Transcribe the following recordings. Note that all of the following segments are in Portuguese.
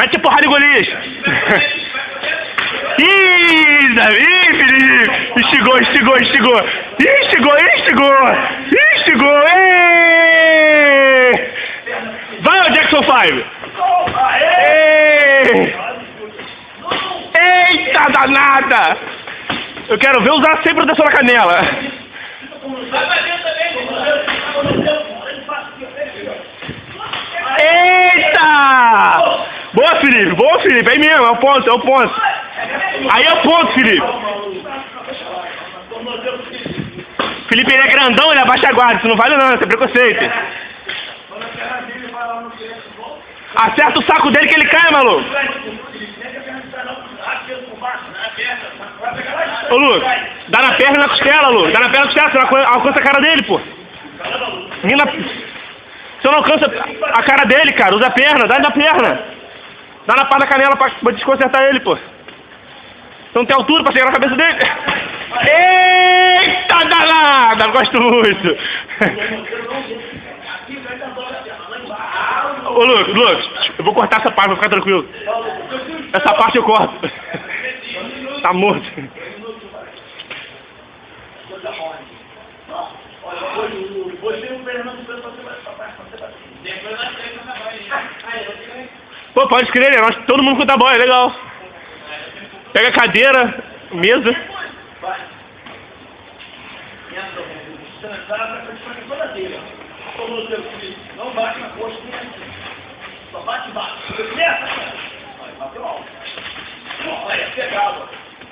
Mete a porrada em Golias. Ih, Davi, Felipe. Instigou. Instigou. Ei! Vai, o Jackson 5. Ei! Eita danada! Eu quero ver usar sem proteção na canela. Eita! Boa, Felipe. Aí mesmo, é o ponto. Aí é o ponto, Felipe. Felipe, ele é grandão, ele abaixa a guarda. Isso não vale não, isso é preconceito. Acerta o saco dele que ele cai, maluco. Ô, Lucas, dá na perna e na costela, Lucas. Dá na perna e na costela, você não alcança a cara dele, pô. Você não alcança a cara dele, cara. Usa a perna, dá na perna. Dá na pá da canela pra desconcertar ele, pô. Você não tem altura pra chegar na cabeça dele. Eita danada, gosto muito. Ô, Lucas, eu vou cortar essa parte pra ficar tranquilo. Essa parte eu corto. Tá morto. Pô, pode escrever, todo mundo conta bola, é legal. Pega a cadeira, mesa. Não bate na coxa, só bate baixo.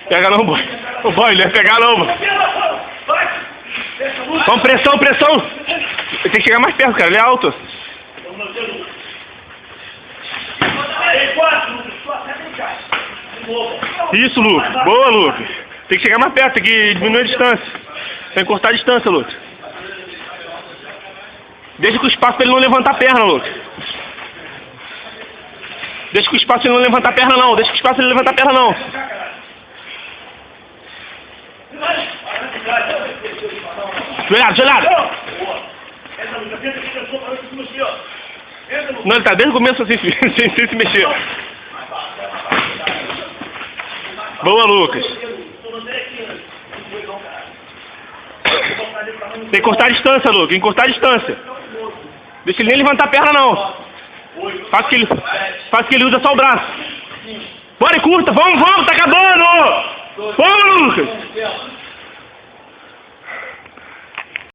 Pega não, boy. O boy, ele ia pegar não, boy. Vamos, pressão. Tem que chegar mais perto, cara, ele é alto. Isso, Lucas. Boa, Lucas. Tem que chegar mais perto, tem que diminuir a distância. Tem que cortar a distância, Lucas. Deixa com o espaço pra ele não levantar a perna, Lucas. Deixa com o espaço pra ele não levantar a perna, não. Joelhado. Não, ele tá desde o começo assim, sem se mexer. Boa, Lucas. Tem que cortar a distância, Lucas. Tem que cortar a distância. Deixa ele nem levantar a perna, não. Faz que ele usa só o braço. Bora e curta. Vamos, tá acabando. Vamos, Lucas.